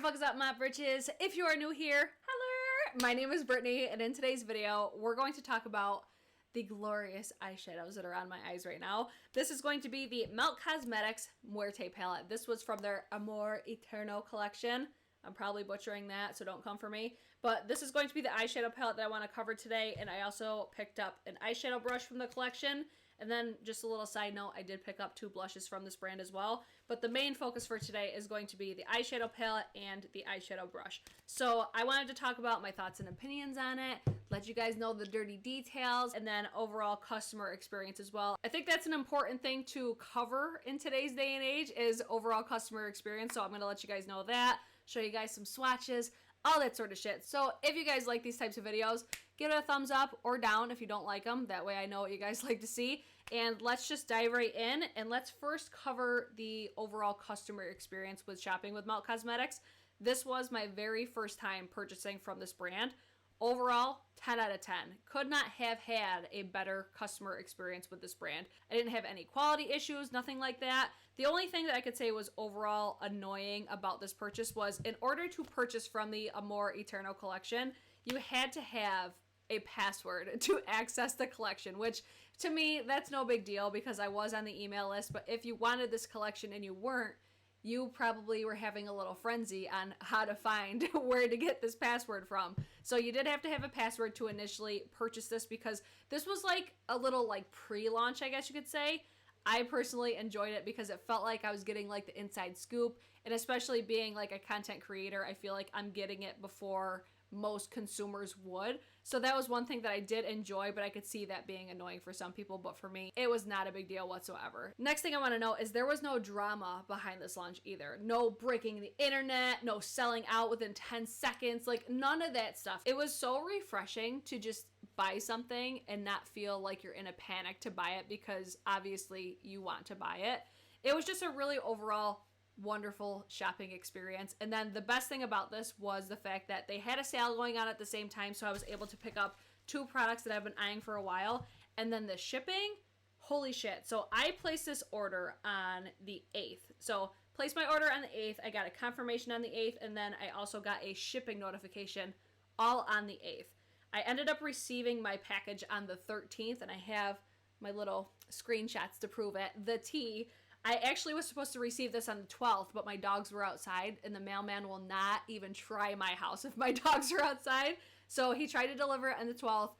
fuck is up, my britches? If you are new here, hello! My name is Brittany, and in today's video, we're going to talk about the glorious eyeshadows that are on my eyes right now. This is going to be the Melt Cosmetics Muerte palette. This was from their Amor Eterno collection. I'm probably butchering that, so don't come for me. But this is going to be the eyeshadow palette that I want to cover today, and I also picked up an eyeshadow brush from the collection. And then just a little side note, I did pick up 2 blushes from this brand as well. But the main focus for today is going to be the eyeshadow palette and the eyeshadow brush. So I wanted to talk about my thoughts and opinions on it, let you guys know the dirty details, and then overall customer experience as well. I think that's an important thing to cover in today's day and age is overall customer experience. So I'm going to let you guys know that, show you guys some swatches, all that sort of shit. So if you guys like these types of videos, give it a thumbs up or down if you don't like them. That way I know what you guys like to see. And let's just dive right in. And let's first cover the overall customer experience with shopping with Melt Cosmetics. This was my very first time purchasing from this brand. Overall, 10 out of 10. Could not have had a better customer experience with this brand. I didn't have any quality issues, nothing like that. The only thing that I could say was overall annoying about this purchase was in order to purchase from the Amor Eterno collection, you had to have a password to access the collection, which to me, that's no big deal because I was on the email list. But if you wanted this collection and you weren't, you probably were having a little frenzy on how to find where to get this password from. So you did have to have a password to initially purchase this because this was like a little like pre-launch, I guess you could say. I personally enjoyed it because it felt like I was getting like the inside scoop, and especially being like a content creator, I feel like I'm getting it before most consumers would. So that was one thing that I did enjoy, but I could see that being annoying for some people, but for me, it was not a big deal whatsoever. Next thing I want to know is there was no drama behind this launch either. No breaking the internet, no selling out within 10 seconds, like none of that stuff. It was so refreshing to just buy something and not feel like you're in a panic to buy it because obviously you want to buy it. It was just a really overall wonderful shopping experience. And then the best thing about this was the fact that they had a sale going on at the same time, so I was able to pick up 2 products that I've been eyeing for a while. And then the shipping, holy shit. So I placed this order on the 8th. So placed my order on the 8th, I got a confirmation on the 8th, and then I also got a shipping notification all on the 8th. I ended up receiving my package on the 13th, and I have my little screenshots to prove it. The tea, I actually was supposed to receive this on the 12th, but my dogs were outside, and the mailman will not even try my house if my dogs are outside. So he tried to deliver it on the 12th,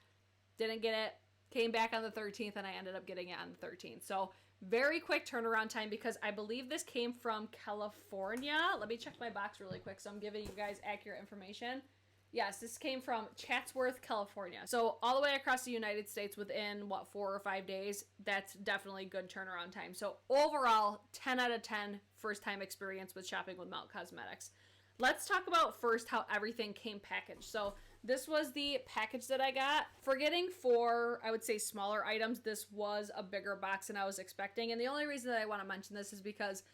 didn't get it, came back on the 13th, and I ended up getting it on the 13th. So very quick turnaround time because I believe this came from California. Let me check my box really quick so I'm giving you guys accurate information. Yes, this came from Chatsworth, California. So all the way across the United States within, 4 or 5 days. That's definitely good turnaround time. So overall, 10 out of 10 first time experience with shopping with Melt Cosmetics. Let's talk about first how everything came packaged. So this was the package that I got. For getting 4, I would say smaller items, this was a bigger box than I was expecting. And the only reason that I want to mention this is because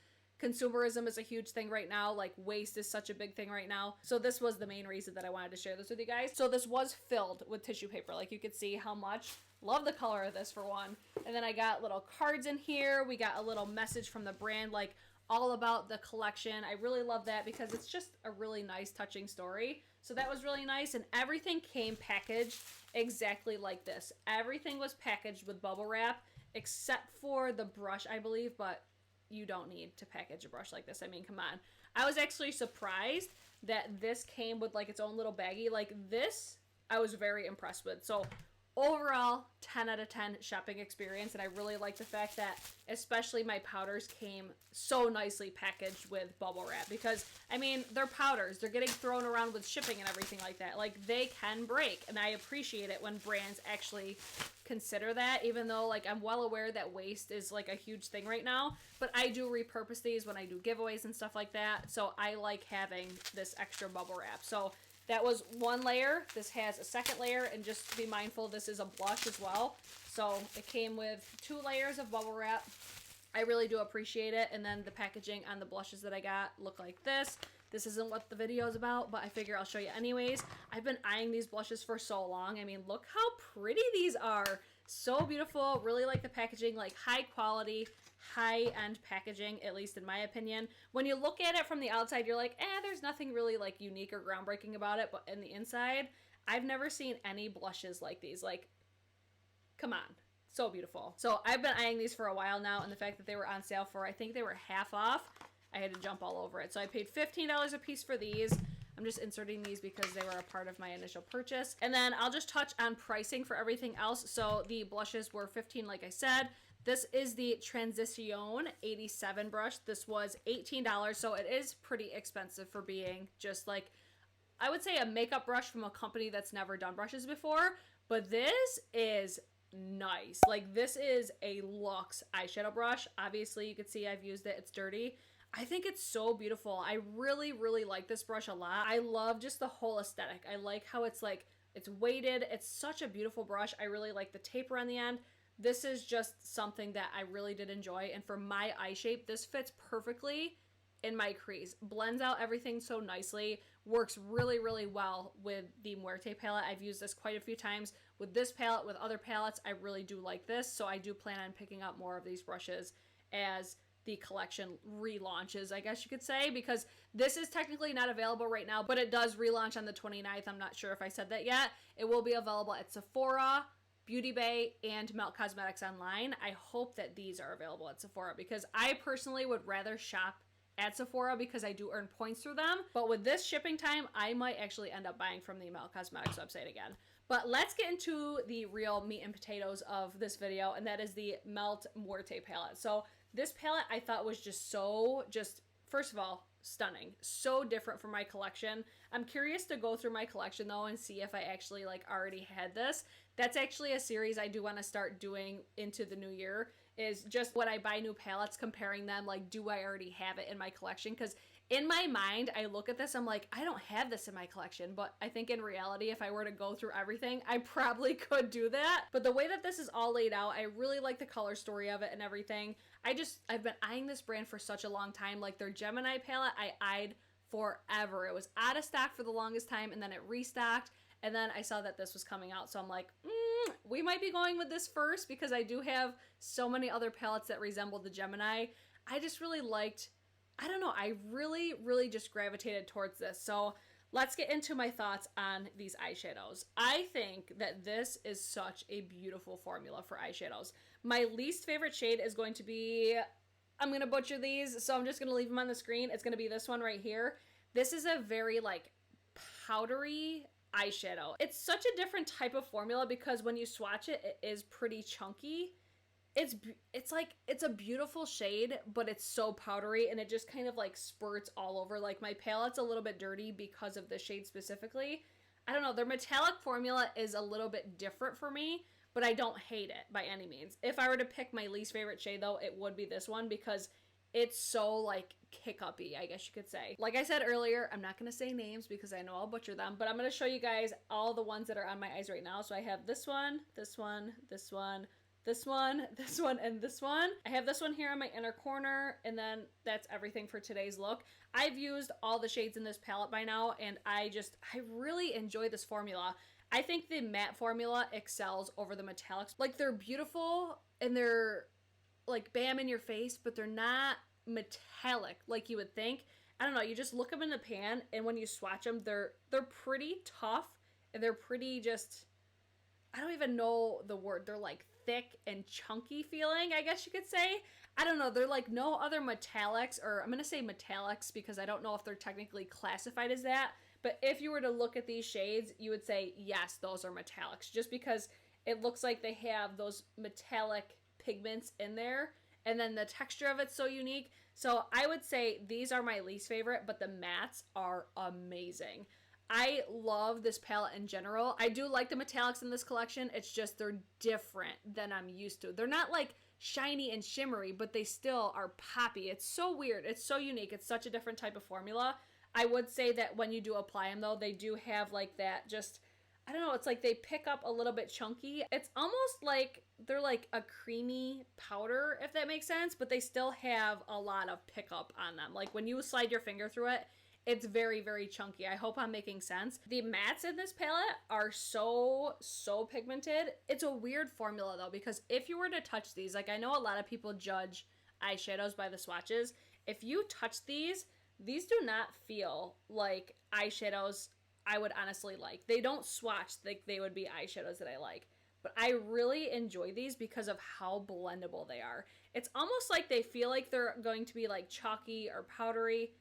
consumerism is a huge thing right now. Like waste is such a big thing right now. So this was the main reason that I wanted to share this with you guys. So this was filled with tissue paper. Like you could see how much. Love the color of this for one. And then I got little cards in here. We got a little message from the brand like all about the collection. I really love that because it's just a really nice touching story. So that was really nice. And everything came packaged exactly like this. Everything was packaged with bubble wrap except for the brush, I believe, but you don't need to package a brush like this. I mean, come on. I was actually surprised that this came with like its own little baggie. Like this, I was very impressed with. So overall, 10 out of 10 shopping experience. And I really like the fact that especially my powders came so nicely packaged with bubble wrap because, I mean, they're powders. They're getting thrown around with shipping and everything like that. Like they can break. And I appreciate it when brands actually consider that, even though like I'm well aware that waste is like a huge thing right now, but I do repurpose these when I do giveaways and stuff like that. So I like having this extra bubble wrap. So that was one layer. This has a second layer, and just be mindful this is a blush as well. So it came with 2 layers of bubble wrap. I really do appreciate it. And then the packaging on the blushes that I got look like this. This isn't what the video is about, but I figure I'll show you anyways. I've been eyeing these blushes for so long. I mean, look how pretty these are. So beautiful. Really like the packaging, like high quality, high-end packaging, at least in my opinion. When you look at it from the outside, you're like, there's nothing really like unique or groundbreaking about it, but in the inside, I've never seen any blushes like these. Like, come on. So beautiful. So I've been eyeing these for a while now, and the fact that they were on sale for, I think they were half off, I had to jump all over it. So I paid $15 a piece for these. I'm just inserting these because they were a part of my initial purchase. And then I'll just touch on pricing for everything else. So the blushes were $15, like I said. This is the Transition 87 brush. This was $18, so it is pretty expensive for being just like, I would say, a makeup brush from a company that's never done brushes before. But this is nice. Like, this is a luxe eyeshadow brush. Obviously, you can see I've used it. It's dirty. I think it's so beautiful. I really, really like this brush a lot. I love just the whole aesthetic. I like how it's like, it's weighted. It's such a beautiful brush. I really like the taper on the end. This is just something that I really did enjoy. And for my eye shape, this fits perfectly in my crease. Blends out everything so nicely. Works really, really well with the Muerte palette. I've used this quite a few times with this palette, with other palettes. I really do like this. So I do plan on picking up more of these brushes as the collection relaunches, I guess you could say, because this is technically not available right now, but it does relaunch on the 29th. I'm not sure if I said that yet. It will be available at Sephora, Beauty Bay, and Melt Cosmetics online. I hope that these are available at Sephora because I personally would rather shop at Sephora because I do earn points through them. But with this shipping time, I might actually end up buying from the Melt Cosmetics website again. But let's get into the real meat and potatoes of this video, and that is the Melt Muerte palette. So this palette I thought was just first of all, stunning. So different from my collection. I'm curious to go through my collection though and see if I actually like already had this. That's actually a series I do want to start doing into the new year, is just when I buy new palettes, comparing them, like, do I already have it in my collection? Because in my mind, I look at this, I'm like, I don't have this in my collection, but I think in reality, if I were to go through everything, I probably could do that. But the way that this is all laid out, I really like the color story of it and everything. I've been eyeing this brand for such a long time. Like, their Gemini palette, I eyed forever. It was out of stock for the longest time, and then it restocked, and then I saw that this was coming out, so I'm like, we might be going with this first because I do have so many other palettes that resemble the Gemini. I just really liked, I don't know, I really, really just gravitated towards this. So let's get into my thoughts on these eyeshadows. I think that this is such a beautiful formula for eyeshadows. My least favorite shade is going to be, I'm going to butcher these, so I'm just going to leave them on the screen. It's going to be this one right here. This is a very like powdery eyeshadow. It's such a different type of formula because when you swatch it, it is pretty chunky. It's a beautiful shade, but it's so powdery and it just kind of like spurts all over. Like, my palette's a little bit dirty because of the shade specifically. I don't know, their metallic formula is a little bit different for me, but I don't hate it by any means. If I were to pick my least favorite shade though, it would be this one because it's so like kick-uppy, I guess you could say. Like I said earlier, I'm not gonna say names because I know I'll butcher them, but I'm gonna show you guys all the ones that are on my eyes right now. So I have this one, this one, this one, this one, this one, and this one. I have this one here on my inner corner, and then that's everything for today's look. I've used all the shades in this palette by now, and I really enjoy this formula. I think the matte formula excels over the metallics. Like, they're beautiful, and they're like bam in your face, but they're not metallic like you would think. I don't know, you just look them in the pan, and when you swatch them, they're pretty tough, and they're pretty just, I don't even know the word. They're like thick and chunky feeling, I guess you could say. I don't know, they're like no other metallics, or I'm gonna say metallics because I don't know if they're technically classified as that, but if you were to look at these shades, you would say, yes, those are metallics, just because it looks like they have those metallic pigments in there, and then the texture of it's so unique. So I would say these are my least favorite, but the mattes are amazing. I love this palette in general. I do like the metallics in this collection. It's just they're different than I'm used to. They're not like shiny and shimmery, but they still are poppy. It's so weird. It's so unique. It's such a different type of formula. I would say that when you do apply them though, they do have like that just, I don't know, it's like they pick up a little bit chunky. It's almost like they're like a creamy powder, if that makes sense, but they still have a lot of pickup on them. Like when you slide your finger through it, it's very, very chunky. I hope I'm making sense. The mattes in this palette are so pigmented. It's a weird formula though, because if you were to touch these, like I know a lot of people judge eyeshadows by the swatches. If you touch these do not feel like eyeshadows I would honestly like. They don't swatch like they would be eyeshadows that I like. But I really enjoy these because of how blendable they are. It's almost like they feel like they're going to be like chalky or powdery,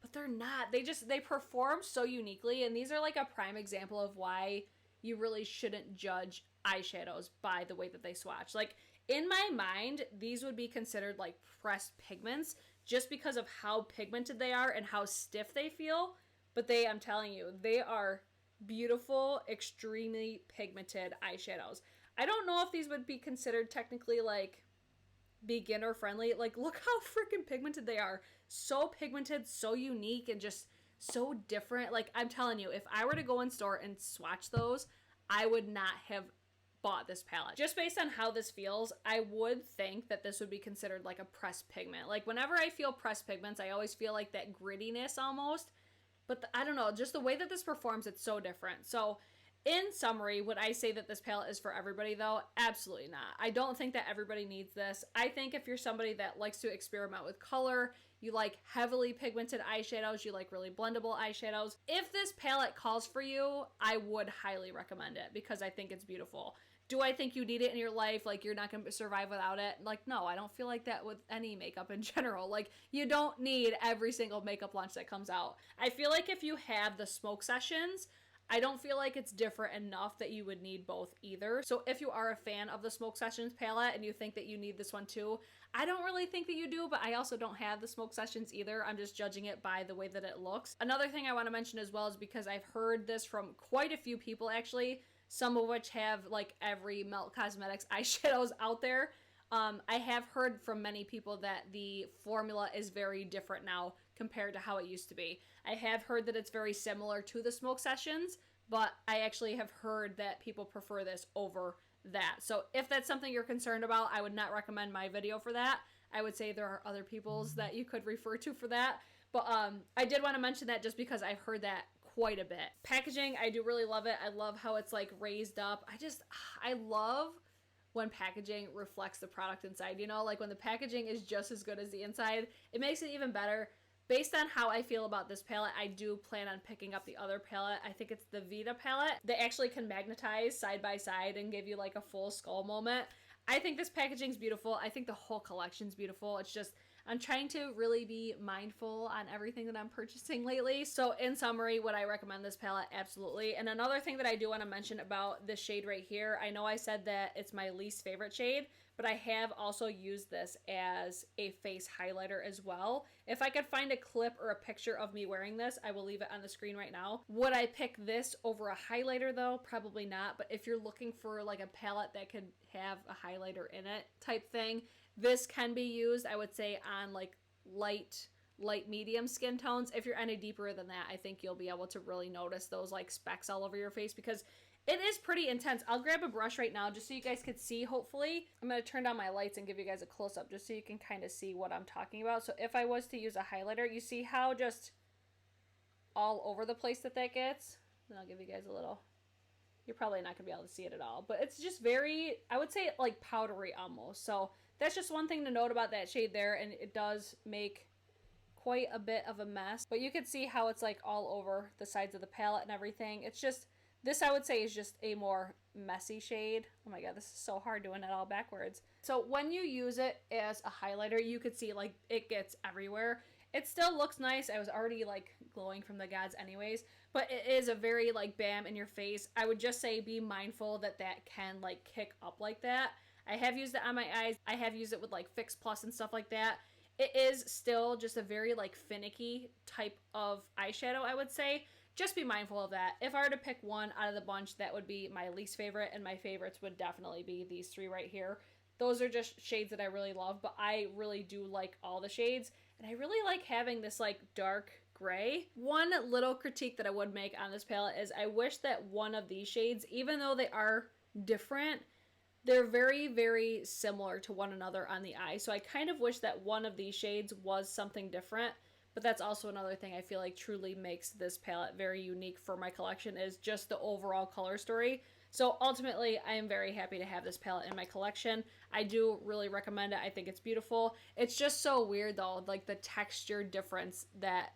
but they're not. They perform so uniquely, and these are like a prime example of why you really shouldn't judge eyeshadows by the way that they swatch. Like, in my mind, these would be considered like pressed pigments just because of how pigmented they are and how stiff they feel. But I'm telling you, they are beautiful, extremely pigmented eyeshadows. I don't know if these would be considered technically like beginner friendly. Like, look how freaking pigmented they are. So pigmented, so unique, and just so different. Like, I'm telling you, if I were to go in store and swatch those, I would not have bought this palette. Just based on how this feels, I would think that this would be considered like a pressed pigment. Like, whenever I feel pressed pigments, I always feel like that grittiness almost. But I don't know, just the way that this performs, it's so different. So in summary, would I say that this palette is for everybody though? Absolutely not. I don't think that everybody needs this. I think if you're somebody that likes to experiment with color, you like heavily pigmented eyeshadows, you like really blendable eyeshadows, if this palette calls for you, I would highly recommend it because I think it's beautiful. Do I think you need it in your life? Like, you're not going to survive without it? Like, no, I don't feel like that with any makeup in general. Like, you don't need every single makeup launch that comes out. I feel like if you have the smoke sessions, I don't feel like it's different enough that you would need both either. So if you are a fan of the Smoke Sessions palette and you think that you need this one too, I don't really think that you do, but I also don't have the Smoke Sessions either. I'm just judging it by the way that it looks. Another thing I want to mention as well is because I've heard this from quite a few people actually, some of which have like every Melt Cosmetics eyeshadows out there. I have heard from many people that the formula is very different now compared to how it used to be. I have heard that it's very similar to the Smoke Sessions, but I actually have heard that people prefer this over that. So if that's something you're concerned about, I would not recommend my video for that. I would say there are other people's that you could refer to for that. But I did want to mention that just because I've heard that quite a bit. Packaging, I do really love it. I love how it's like raised up. I love when packaging reflects the product inside, you know, like when the packaging is just as good as the inside, it makes it even better. Based on how I feel about this palette, I do plan on picking up the other palette. I think it's the Vita palette. They actually can magnetize side by side and give you like a full skull moment. I think this packaging's beautiful. I think the whole collection's beautiful. It's just, I'm trying to really be mindful on everything that I'm purchasing lately. So in summary, would I recommend this palette? Absolutely. And another thing that I do want to mention about this shade right here, I know I said that it's my least favorite shade, but I have also used this as a face highlighter as well. If I could find a clip or a picture of me wearing this, I will leave it on the screen right now. Would I pick this over a highlighter though? Probably not. But if you're looking for like a palette that could have a highlighter in it type thing, this can be used, I would say, on like light medium skin tones. If you're any deeper than that, I think you'll be able to really notice those like specks all over your face because it is pretty intense. I'll grab a brush right now just so you guys could see, hopefully. I'm going to turn down my lights and give you guys a close-up just so you can kind of see what I'm talking about. So if I was to use a highlighter, you see how just all over the place that gets? And I'll give you guys a little... You're probably not going to be able to see it at all. But it's just very, I would say, like powdery almost. So that's just one thing to note about that shade there. And it does make quite a bit of a mess. But you can see how it's like all over the sides of the palette and everything. It's just... This, I would say, is just a more messy shade. Oh my god, this is so hard doing it all backwards. So when you use it as a highlighter, you could see, like, it gets everywhere. It still looks nice. I was already, like, glowing from the gods anyways. But it is a very, like, bam in your face. I would just say be mindful that that can, like, kick up like that. I have used it on my eyes. I have used it with, like, Fix Plus and stuff like that. It is still just a very, like, finicky type of eyeshadow, I would say. Just be mindful of that. If I were to pick one out of the bunch, that would be my least favorite, and my favorites would definitely be these three right here. Those are just shades that I really love, but I really do like all the shades, and I really like having this like dark gray. One little critique that I would make on this palette is I wish that one of these shades, even though they are different, they're very, very similar to one another on the eye. So I kind of wish that one of these shades was something different. But that's also another thing I feel like truly makes this palette very unique for my collection is just the overall color story. So ultimately, I am very happy to have this palette in my collection. I do really recommend it. I think it's beautiful. It's just so weird though, like the texture difference that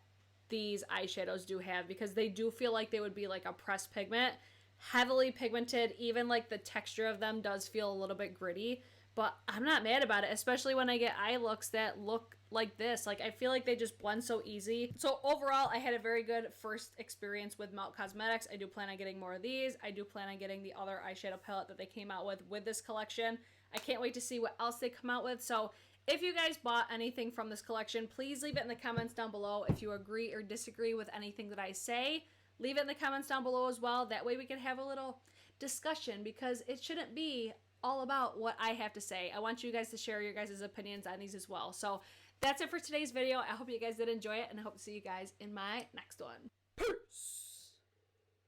these eyeshadows do have, because they do feel like they would be like a pressed pigment, heavily pigmented. Even like the texture of them does feel a little bit gritty, but I'm not mad about it, especially when I get eye looks that look like this. Like, I feel like they just blend so easy. So overall, I had a very good first experience with Melt Cosmetics. I do plan on getting more of these. I do plan on getting the other eyeshadow palette that they came out with this collection. I can't wait to see what else they come out with. So if you guys bought anything from this collection, please leave it in the comments down below. If you agree or disagree with anything that I say, leave it in the comments down below as well. That way we can have a little discussion, because it shouldn't be all about what I have to say. I want you guys to share your guys' opinions on these as well. So that's it for today's video. I hope you guys did enjoy it, and I hope to see you guys in my next one. Peace!